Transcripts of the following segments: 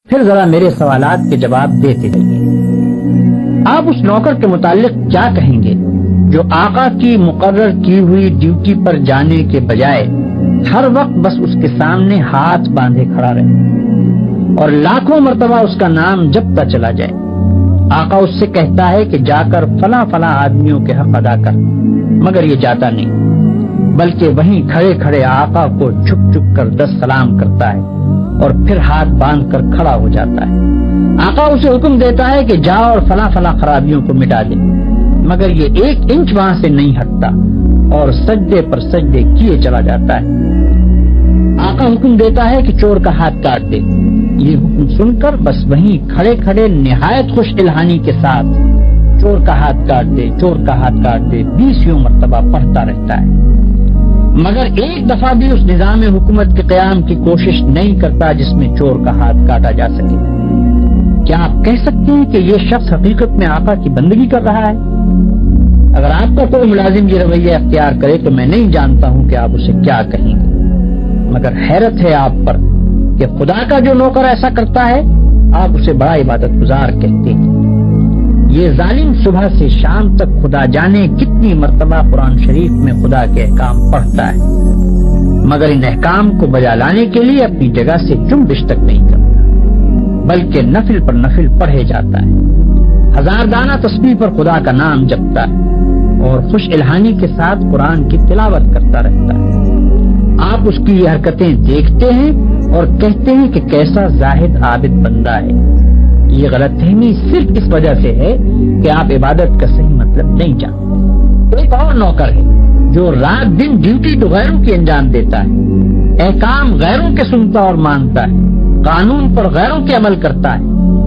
پھر ذرا میرے سوالات کے جواب دیتے رہیے۔ آپ اس نوکر کے متعلق کیا کہیں گے جو آقا کی مقرر کی ہوئی ڈیوٹی پر جانے کے بجائے ہر وقت بس اس کے سامنے ہاتھ باندھے کھڑا رہے اور لاکھوں مرتبہ اس کا نام جپتا چلا جائے؟ آقا اس سے کہتا ہے کہ جا کر فلاں فلاں آدمیوں کے حق ادا کر، مگر یہ جاتا نہیں، بلکہ وہیں کھڑے کھڑے آقا کو جھک جھک کر 10 سلام کرتا ہے اور پھر ہاتھ باندھ کر کھڑا ہو جاتا ہے۔ آقا اسے حکم دیتا ہے کہ جا اور فلاں فلاں خرابیوں کو مٹا دے، مگر یہ 1 انچ وہاں سے نہیں ہٹتا اور سجدے پر سجدے کیے چلا جاتا ہے۔ آقا حکم دیتا ہے کہ چور کا ہاتھ کاٹ دے، یہ حکم سن کر بس وہیں کھڑے کھڑے نہایت خوش الہانی کے ساتھ چور کا ہاتھ کاٹ دے، چور کا ہاتھ کاٹ دے 20 مرتبہ پڑھتا رہتا ہے، مگر ایک دفعہ بھی اس نظام حکومت کے قیام کی کوشش نہیں کرتا جس میں چور کا ہاتھ کاٹا جا سکے۔ کیا آپ کہہ سکتے ہیں کہ یہ شخص حقیقت میں آقا کی بندگی کر رہا ہے؟ اگر آپ کا کوئی ملازم یہ رویہ اختیار کرے تو میں نہیں جانتا ہوں کہ آپ اسے کیا کہیں گے، مگر حیرت ہے آپ پر کہ خدا کا جو نوکر ایسا کرتا ہے آپ اسے بڑا عبادت گزار کہتے ہیں۔ یہ ظالم صبح سے شام تک خدا جانے کتنی مرتبہ قرآن شریف میں خدا کے احکام پڑھتا ہے، مگر ان احکام کو بجا لانے کے لیے اپنی جگہ سے جنبش تک نہیں کرتا، بلکہ نفل پر نفل پڑھے جاتا ہے، 1000 دانہ تسبیح پر خدا کا نام جپتا ہے اور خوش الہانی کے ساتھ قرآن کی تلاوت کرتا رہتا ہے۔ آپ اس کی یہ حرکتیں دیکھتے ہیں اور کہتے ہیں کہ کیسا زاہد عابد بندہ ہے۔ یہ غلط فہمی صرف اس وجہ سے ہے کہ آپ عبادت کا صحیح مطلب نہیں جانتے۔ ایک اور نوکر ہے جو رات دن ڈیوٹی تو غیروں کی انجام دیتا ہے، احکام غیروں کے سنتا اور مانتا ہے، قانون پر غیروں کے عمل کرتا ہے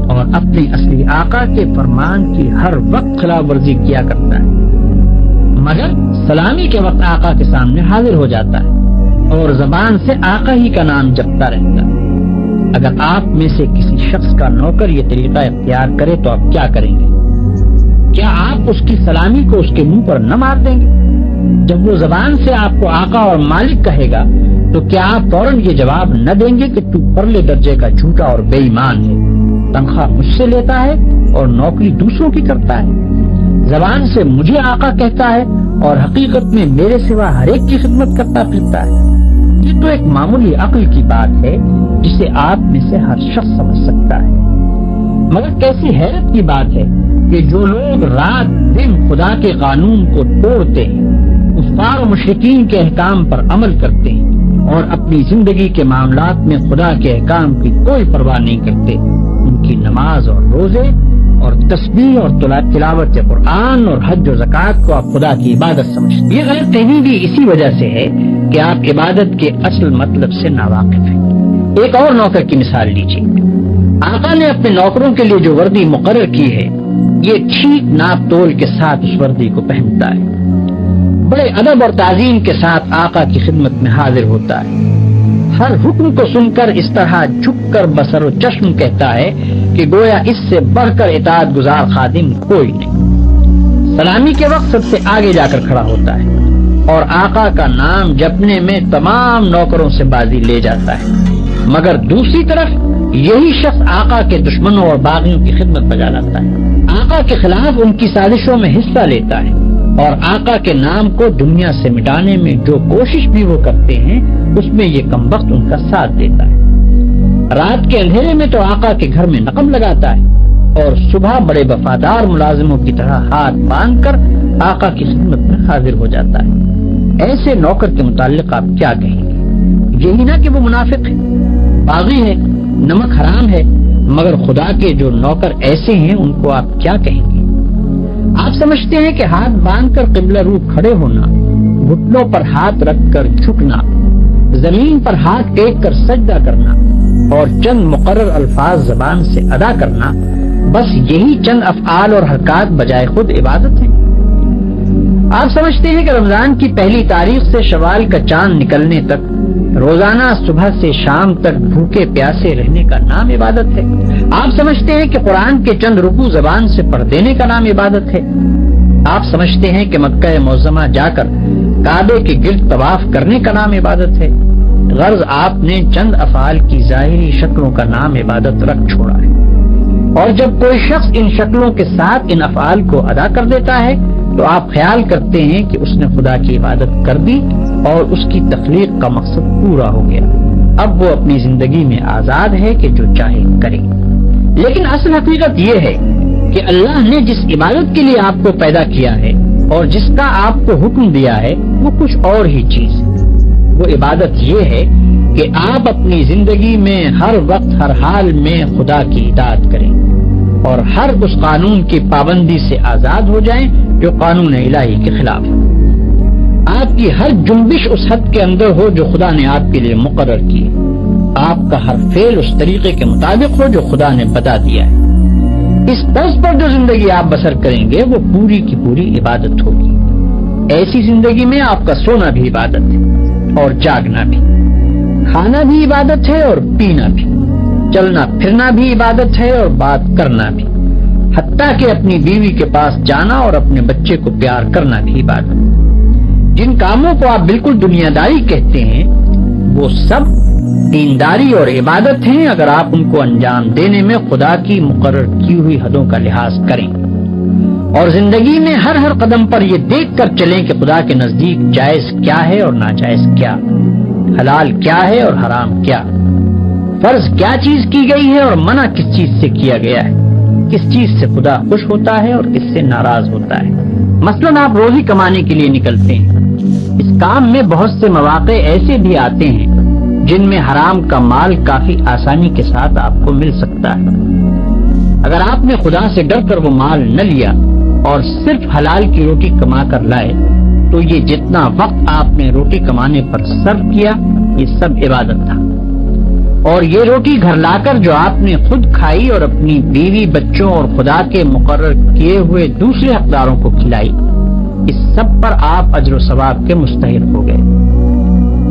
اور اپنے اصلی آقا کے فرمان کی ہر وقت خلاف ورزی کیا کرتا ہے، مگر سلامی کے وقت آقا کے سامنے حاضر ہو جاتا ہے اور زبان سے آقا ہی کا نام جپتا رہتا ہے۔ اگر آپ میں سے کسی شخص کا نوکر یہ طریقہ اختیار کرے تو آپ کیا کریں گے؟ کیا آپ اس کی سلامی کو اس کے منہ پر نہ مار دیں گے؟ جب وہ زبان سے آپ کو آقا اور مالک کہے گا تو کیا آپ فوراً یہ جواب نہ دیں گے کہ تو پرلے درجے کا جھوٹا اور بے ایمان ہے، تنخواہ مجھ سے لیتا ہے اور نوکری دوسروں کی کرتا ہے، زبان سے مجھے آقا کہتا ہے اور حقیقت میں میرے سوا ہر ایک کی خدمت کرتا پھرتا ہے؟ یہ تو ایک معمولی عقل کی بات ہے جسے آپ میں سے ہر شخص سمجھ سکتا ہے، مگر کیسی حیرت کی بات ہے کہ جو لوگ رات دن خدا کے قانون کو توڑتے ہیں، کفار و مشرکین کے احکام پر عمل کرتے ہیں اور اپنی زندگی کے معاملات میں خدا کے احکام کی کوئی پرواہ نہیں کرتے، ان کی نماز اور روزے اور تسبیح اور تلاوت قرآن اور حج و زکوٰۃ کو آپ خدا کی عبادت سمجھتے۔ یہ غلط فہمی بھی اسی وجہ سے ہے کہ آپ عبادت کے اصل مطلب سے ناواقف ہیں۔ ایک اور نوکر کی مثال لیجیے۔ آقا نے اپنے نوکروں کے لیے جو وردی مقرر کی ہے، یہ ٹھیک ناپ تول کے ساتھ اس وردی کو پہنتا ہے، بڑے ادب اور تعظیم کے ساتھ آقا کی خدمت میں حاضر ہوتا ہے، ہر حکم کو سن کر اس طرح جھک کر بسر و چشم کہتا ہے کہ گویا اس سے بڑھ کر اطاعت گزار خادم کوئی نہیں۔ سلامی کے وقت سب سے آگے جا کر کھڑا ہوتا ہے اور آقا کا نام جپنے میں تمام نوکروں سے بازی لے جاتا ہے، مگر دوسری طرف یہی شخص آقا کے دشمنوں اور باغیوں کی خدمت بجا لاتا ہے، آقا کے خلاف ان کی سازشوں میں حصہ لیتا ہے اور آقا کے نام کو دنیا سے مٹانے میں جو کوشش بھی وہ کرتے ہیں اس میں یہ کمبخت ان کا ساتھ دیتا ہے۔ رات کے اندھیرے میں تو آقا کے گھر میں نقم لگاتا ہے اور صبح بڑے وفادار ملازموں کی طرح ہاتھ باندھ کر آقا کی خدمت میں حاضر ہو جاتا ہے۔ ایسے نوکر کے متعلق آپ کیا کہیں گے؟ یہی نہ کہ وہ منافق ہے، باغی ہے، نمک حرام ہے، مگر خدا کے جو نوکر ایسے ہیں ان کو آپ کیا کہیں گے؟ آپ سمجھتے ہیں کہ ہاتھ باندھ کر قبلہ رو کھڑے ہونا، گھٹنوں پر ہاتھ رکھ کر جھکنا، زمین پر ہاتھ ٹیک کر سجدہ کرنا اور چند مقرر الفاظ زبان سے ادا کرنا، بس یہی چند افعال اور حرکات بجائے خود عبادت ہے؟ آپ سمجھتے ہیں کہ رمضان کی پہلی تاریخ سے شوال کا چاند نکلنے تک روزانہ صبح سے شام تک بھوکے پیاسے رہنے کا نام عبادت ہے؟ آپ سمجھتے ہیں کہ قرآن کے چند رکوع زبان سے پڑھ دینے کا نام عبادت ہے؟ آپ سمجھتے ہیں کہ مکہ معظمہ جا کر کعبے کے گرد طواف کرنے کا نام عبادت ہے؟ غرض آپ نے چند افعال کی ظاہری شکلوں کا نام عبادت رکھ چھوڑا ہے، اور جب کوئی شخص ان شکلوں کے ساتھ ان افعال کو ادا کر دیتا ہے تو آپ خیال کرتے ہیں کہ اس نے خدا کی عبادت کر دی اور اس کی تخلیق کا مقصد پورا ہو گیا، اب وہ اپنی زندگی میں آزاد ہے کہ جو چاہے کرے۔ لیکن اصل حقیقت یہ ہے کہ اللہ نے جس عبادت کے لیے آپ کو پیدا کیا ہے اور جس کا آپ کو حکم دیا ہے وہ کچھ اور ہی چیز ہے۔ وہ عبادت یہ ہے کہ آپ اپنی زندگی میں ہر وقت ہر حال میں خدا کی اطاعت کریں اور ہر اس قانون کی پابندی سے آزاد ہو جائیں جو قانون الہی کے خلاف ہے۔ آپ کی ہر جنبش اس حد کے اندر ہو جو خدا نے آپ کے لیے مقرر کی ہے، آپ کا ہر فعل اس طریقے کے مطابق ہو جو خدا نے بتا دیا ہے۔ اس طرز پر جو زندگی آپ بسر کریں گے وہ پوری کی پوری عبادت ہوگی۔ ایسی زندگی میں آپ کا سونا بھی عبادت ہے اور جاگنا بھی، کھانا بھی عبادت ہے اور پینا بھی، چلنا پھرنا بھی عبادت ہے اور بات کرنا بھی، حتیٰ کہ اپنی بیوی کے پاس جانا اور اپنے بچے کو پیار کرنا بھی عبادت ہے۔ جن کاموں کو آپ بالکل دنیا داری کہتے ہیں وہ سب دینداری اور عبادت ہیں اگر آپ ان کو انجام دینے میں خدا کی مقرر کی ہوئی حدوں کا لحاظ کریں اور زندگی میں ہر قدم پر یہ دیکھ کر چلیں کہ خدا کے نزدیک جائز کیا ہے اور ناجائز کیا، حلال کیا ہے اور حرام کیا، فرض کیا چیز کی گئی ہے اور منع کس چیز سے کیا گیا ہے، کس چیز سے خدا خوش ہوتا ہے اور کس سے ناراض ہوتا ہے۔ مثلاً آپ روزی کمانے کے لیے نکلتے ہیں، اس کام میں بہت سے مواقع ایسے بھی آتے ہیں جن میں حرام کا مال کافی آسانی کے ساتھ آپ کو مل سکتا ہے۔ اگر آپ نے خدا سے ڈر کر وہ مال نہ لیا اور صرف حلال کی روٹی کما کر لائے تو یہ جتنا وقت آپ نے روٹی کمانے پر صرف کیا یہ سب عبادت تھا، اور یہ روٹی گھر لا کر جو آپ نے خود کھائی اور اپنی بیوی بچوں اور خدا کے مقرر کیے ہوئے دوسرے حقداروں کو کھلائی، اس سب پر آپ اجر و ثواب کے مستحق ہو گئے۔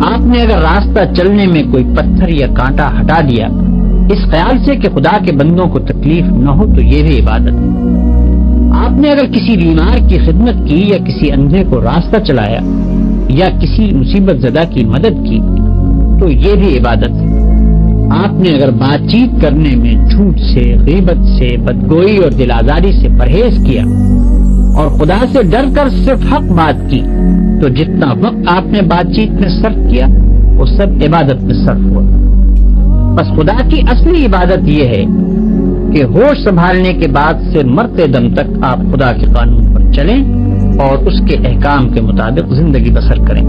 آپ نے اگر راستہ چلنے میں کوئی پتھر یا کانٹا ہٹا دیا اس خیال سے کہ خدا کے بندوں کو تکلیف نہ ہو تو یہ بھی عبادت ہے۔ آپ نے اگر کسی بیمار کی خدمت کی یا کسی اندھے کو راستہ چلایا یا کسی مصیبت زدہ کی مدد کی تو یہ بھی عبادت ہے۔ آپ نے اگر بات چیت کرنے میں جھوٹ سے، غیبت سے، بدگوئی اور دل آزاری سے پرہیز کیا اور خدا سے ڈر کر صرف حق بات کی تو جتنا وقت آپ نے بات چیت میں صرف کیا وہ سب عبادت میں صرف ہوا۔ بس خدا کی اصلی عبادت یہ ہے کہ ہوش سنبھالنے کے بعد سے مرتے دم تک آپ خدا کے قانون پر چلیں اور اس کے احکام کے مطابق زندگی بسر کریں۔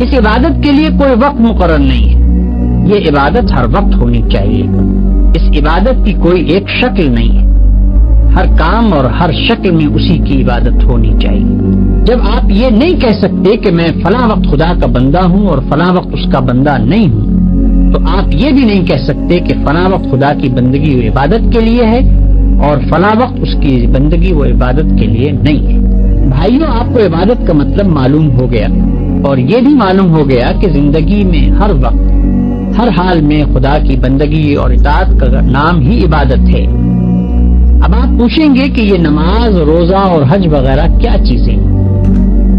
اس عبادت کے لیے کوئی وقت مقرر نہیں ہے، یہ عبادت ہر وقت ہونی چاہیے۔ اس عبادت کی کوئی ایک شکل نہیں ہے، ہر کام اور ہر شکل میں اسی کی عبادت ہونی چاہیے۔ جب آپ یہ نہیں کہہ سکتے کہ میں فلاں وقت خدا کا بندہ ہوں اور فلاں وقت اس کا بندہ نہیں ہوں تو آپ یہ بھی نہیں کہہ سکتے کہ فلاں وقت خدا کی بندگی و عبادت کے لیے ہے اور فلاں وقت اس کی بندگی و عبادت کے لیے نہیں ہے۔ بھائیوں، آپ کو عبادت کا مطلب معلوم ہو گیا اور یہ بھی معلوم ہو گیا کہ زندگی میں ہر وقت ہر حال میں خدا کی بندگی اور اطاعت کا نام ہی عبادت ہے۔ اب آپ پوچھیں گے کہ یہ نماز، روزہ اور حج وغیرہ کیا چیزیں ہیں؟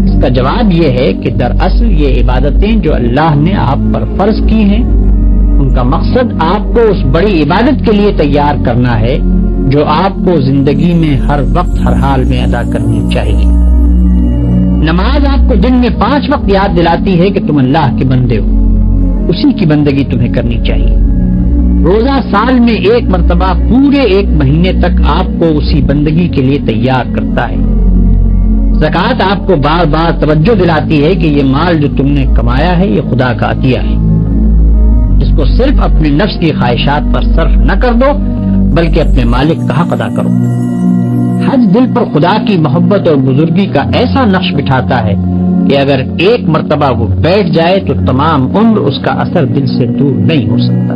اس کا جواب یہ ہے کہ دراصل یہ عبادتیں جو اللہ نے آپ پر فرض کی ہیں ان کا مقصد آپ کو اس بڑی عبادت کے لیے تیار کرنا ہے جو آپ کو زندگی میں ہر وقت ہر حال میں ادا کرنی چاہیے۔ نماز آپ کو دن میں 5 وقت یاد دلاتی ہے کہ تم اللہ کے بندے ہو، اسی کی بندگی تمہیں کرنی چاہیے۔ روزہ سال میں 1 مرتبہ پورے 1 مہینے تک آپ کو اسی بندگی کے لیے تیار کرتا ہے۔ زکوٰۃ آپ کو بار بار توجہ دلاتی ہے کہ یہ مال جو تم نے کمایا ہے یہ خدا کا عطیہ ہے، اس کو صرف اپنے نفس کی خواہشات پر صرف نہ کر دو بلکہ اپنے مالک کا حق ادا کرو۔ حج دل پر خدا کی محبت اور بزرگی کا ایسا نقش بٹھاتا ہے کہ اگر 1 مرتبہ وہ بیٹھ جائے تو تمام عمر اس کا اثر دل سے دور نہیں ہو سکتا۔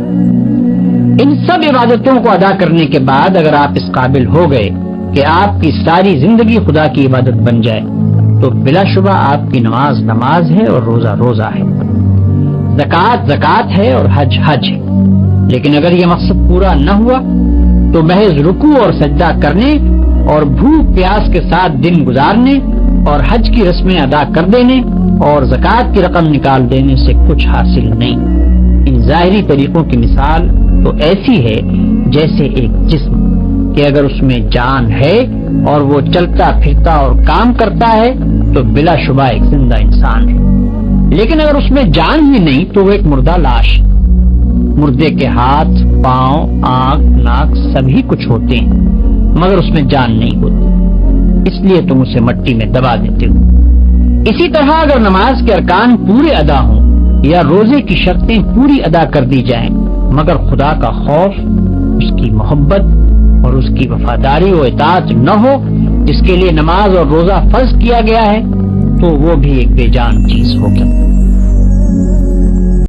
ان سب عبادتوں کو ادا کرنے کے بعد اگر آپ اس قابل ہو گئے کہ آپ کی ساری زندگی خدا کی عبادت بن جائے تو بلا شبہ آپ کی نماز نماز ہے اور روزہ روزہ ہے، زکوٰۃ زکوٰۃ ہے اور حج حج ہے۔ لیکن اگر یہ مقصد پورا نہ ہوا تو محض رکوع اور سجدہ کرنے اور بھوک پیاس کے ساتھ دن گزارنے اور حج کی رسمیں ادا کر دینے اور زکوٰۃ کی رقم نکال دینے سے کچھ حاصل نہیں۔ ان ظاہری طریقوں کی مثال تو ایسی ہے جیسے ایک جسم کہ اگر اس میں جان ہے اور وہ چلتا پھرتا اور کام کرتا ہے تو بلا شبہ ایک زندہ انسان ہے، لیکن اگر اس میں جان ہی نہیں تو وہ ایک مردہ لاش۔ مردے کے ہاتھ، پاؤں، آنکھ، ناک سبھی کچھ ہوتے ہیں مگر اس میں جان نہیں ہوتی، اس لیے تم اسے مٹی میں دبا دیتے ہو۔ اسی طرح اگر نماز کے ارکان پورے ادا ہوں یا روزے کی شرطیں پوری ادا کر دی جائیں مگر خدا کا خوف، اس کی محبت اور اس کی وفاداری و اطاعت نہ ہو جس کے لیے نماز اور روزہ فرض کیا گیا ہے، تو وہ بھی ایک بے جان چیز ہوگی۔